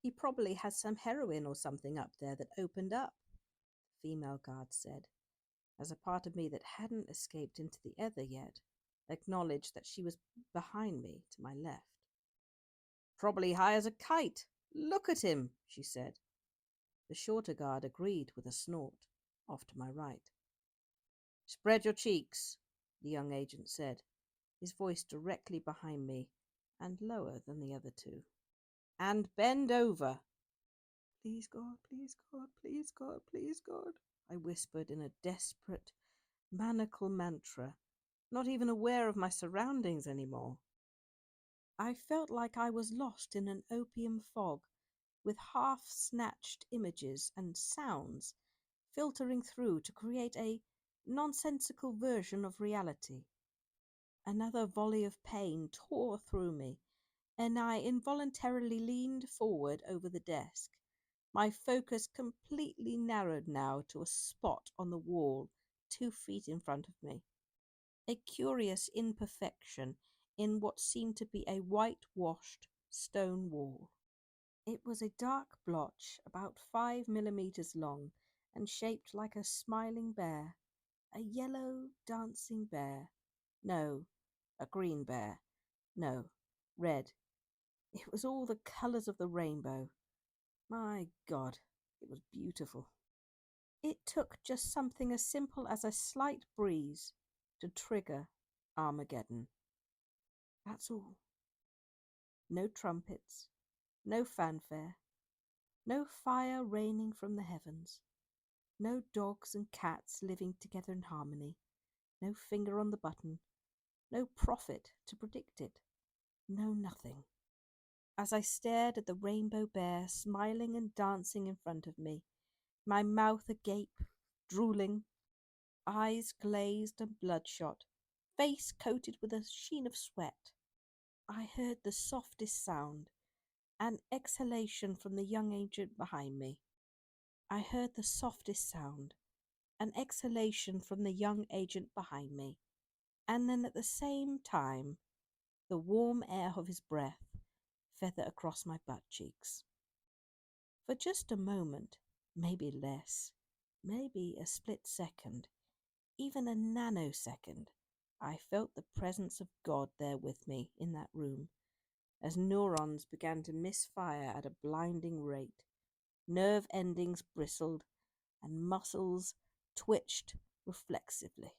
He probably has some heroin or something up there that opened up, the female guard said, as a part of me that hadn't escaped into the ether yet acknowledged that she was behind me to my left. Probably high as a kite. Look at him, she said. The shorter guard agreed with a snort, off to my right. Spread your cheeks, the young agent said, his voice directly behind me and lower than the other two. And bend over. Please God, please God, please God, please God, I whispered in a desperate, maniacal mantra, not even aware of my surroundings anymore. I felt like I was lost in an opium fog, with half-snatched images and sounds filtering through to create a nonsensical version of reality. Another volley of pain tore through me, and I involuntarily leaned forward over the desk, my focus completely narrowed now to a spot on the wall 2 feet in front of me. A curious imperfection in what seemed to be a whitewashed stone wall. It was a dark blotch about 5 millimeters long and shaped like a smiling bear, a yellow dancing bear. No, a green bear. No, red. It was all the colors of the rainbow. My God, it was beautiful. It took just something as simple as a slight breeze to trigger Armageddon. That's all. No trumpets, no fanfare, no fire raining from the heavens, no dogs and cats living together in harmony, no finger on the button, no prophet to predict it, no nothing. As I stared at the rainbow bear smiling and dancing in front of me, my mouth agape, drooling, eyes glazed and bloodshot, face coated with a sheen of sweat, I heard the softest sound, an exhalation from the young agent behind me. I heard the softest sound, an exhalation from the young agent behind me, and then at the same time, the warm air of his breath feather across my butt cheeks. For just a moment, maybe less, maybe a split second, even a nanosecond, I felt the presence of God there with me in that room, as neurons began to misfire at a blinding rate, nerve endings bristled, and muscles twitched reflexively.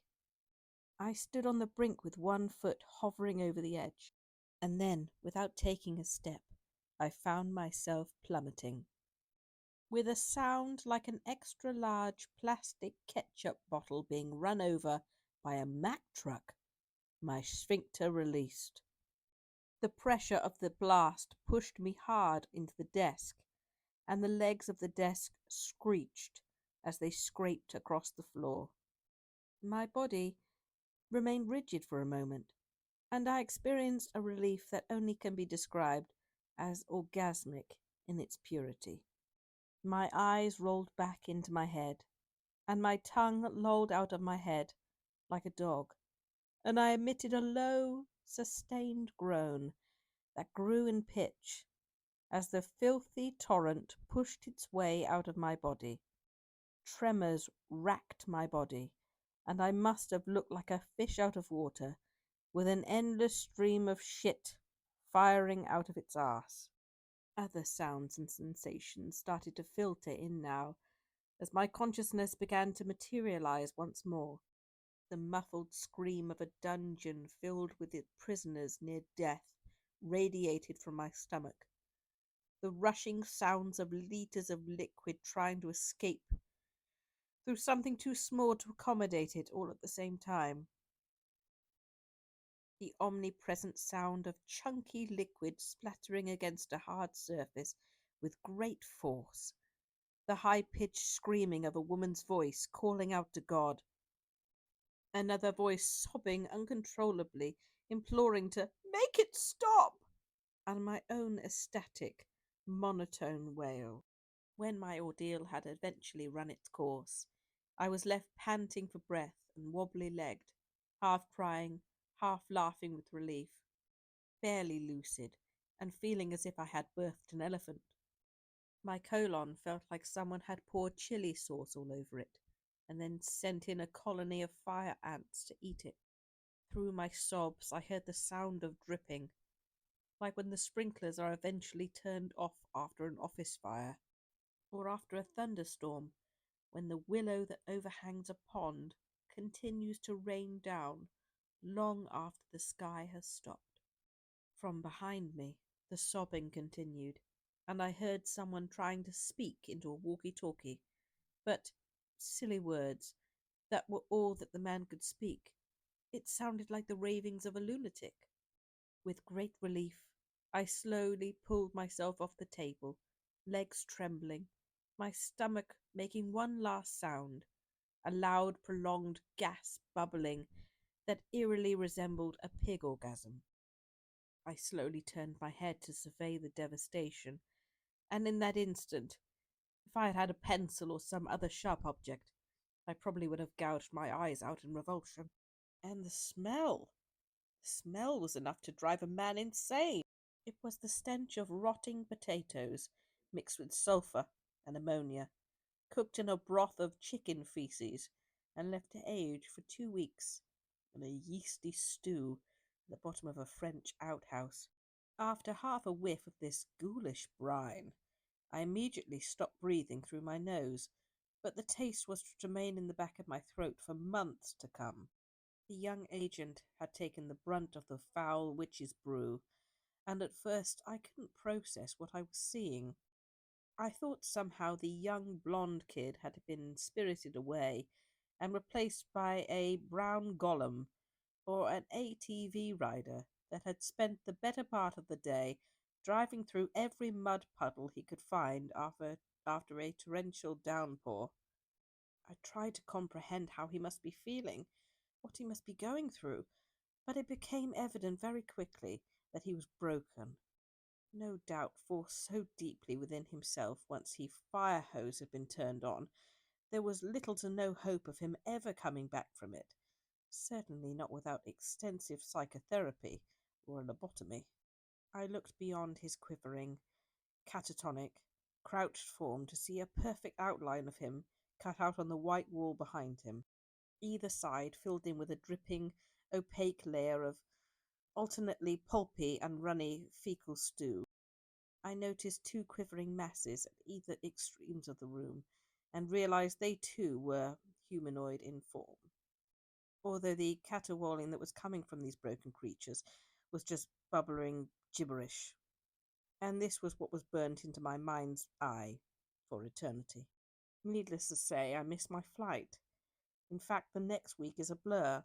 I stood on the brink with one foot hovering over the edge, and then, without taking a step, I found myself plummeting. With a sound like an extra-large plastic ketchup bottle being run over by a Mack truck, my sphincter released. The pressure of the blast pushed me hard into the desk, and the legs of the desk screeched as they scraped across the floor. My body remained rigid for a moment, and I experienced a relief that only can be described as orgasmic in its purity. My eyes rolled back into my head, and my tongue lolled out of my head like a dog, and I emitted a low, sustained groan that grew in pitch as the filthy torrent pushed its way out of my body. Tremors racked my body, and I must have looked like a fish out of water, with an endless stream of shit firing out of its arse. Other sounds and sensations started to filter in now, as my consciousness began to materialize once more. The muffled scream of a dungeon filled with its prisoners near death radiated from my stomach. The rushing sounds of liters of liquid trying to escape through something too small to accommodate it all at the same time. The omnipresent sound of chunky liquid splattering against a hard surface with great force. The high-pitched screaming of a woman's voice calling out to God. Another voice sobbing uncontrollably, imploring to make it stop, and my own ecstatic, monotone wail. When my ordeal had eventually run its course, I was left panting for breath and wobbly-legged, half crying, half laughing with relief, barely lucid, and feeling as if I had birthed an elephant. My colon felt like someone had poured chili sauce all over it, and then sent in a colony of fire ants to eat it. Through my sobs, I heard the sound of dripping, like when the sprinklers are eventually turned off after an office fire, or after a thunderstorm, when the willow that overhangs a pond continues to rain down long after the sky has stopped. From behind me, the sobbing continued, and I heard someone trying to speak into a walkie talkie, but silly words that were all that the man could speak. It sounded like the ravings of a lunatic. With great relief, I slowly pulled myself off the table, legs trembling, my stomach making one last sound, a loud, prolonged gasp bubbling that eerily resembled a pig orgasm. I slowly turned my head to survey the devastation, and in that instant, if I had had a pencil or some other sharp object, I probably would have gouged my eyes out in revulsion. And the smell! The smell was enough to drive a man insane. It was the stench of rotting potatoes mixed with sulphur and ammonia, cooked in a broth of chicken feces and left to age for 2 weeks in a yeasty stew at the bottom of a French outhouse. After half a whiff of this ghoulish brine, I immediately stopped breathing through my nose, but the taste was to remain in the back of my throat for months to come. The young agent had taken the brunt of the foul witch's brew, and at first I couldn't process what I was seeing. I thought somehow the young blonde kid had been spirited away and replaced by a brown golem or an ATV rider that had spent the better part of the day driving through every mud puddle he could find after a torrential downpour. I tried to comprehend how he must be feeling, what he must be going through, but it became evident very quickly that he was broken. No doubt forced so deeply within himself once he fire hose had been turned on, there was little to no hope of him ever coming back from it, certainly not without extensive psychotherapy or a lobotomy. I looked beyond his quivering, catatonic, crouched form to see a perfect outline of him cut out on the white wall behind him, either side filled in with a dripping, opaque layer of alternately pulpy and runny fecal stew. I noticed two quivering masses at either extremes of the room, and realized they too were humanoid in form, although the caterwauling that was coming from these broken creatures was just bubbling gibberish. And this was what was burnt into my mind's eye for eternity. Needless to say, I missed my flight. In fact, the next week is a blur.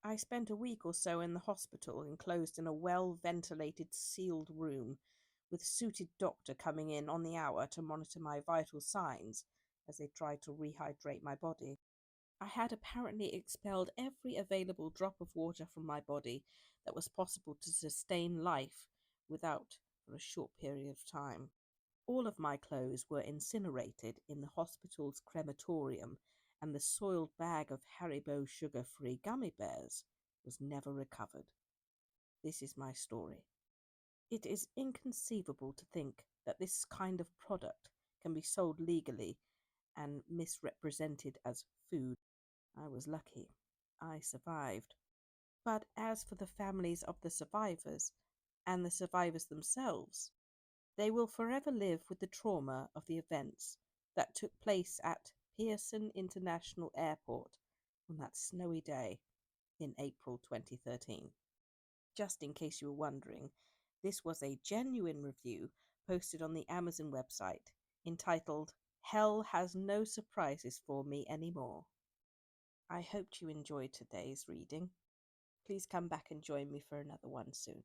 I spent a week or so in the hospital, enclosed in a well-ventilated, sealed room, with suited doctor coming in on the hour to monitor my vital signs as they tried to rehydrate my body. I had apparently expelled every available drop of water from my body that was possible to sustain life without for a short period of time. All of my clothes were incinerated in the hospital's crematorium, and the soiled bag of Haribo sugar-free gummy bears was never recovered. This is my story. It is inconceivable to think that this kind of product can be sold legally and misrepresented as food. I was lucky. I survived. But as for the families of the survivors and the survivors themselves, they will forever live with the trauma of the events that took place at Pearson International Airport on that snowy day in April 2013. Just in case you were wondering, this was a genuine review posted on the Amazon website entitled Hell Has No Surprises for Me Anymore. I hoped you enjoyed today's reading. Please come back and join me for another one soon.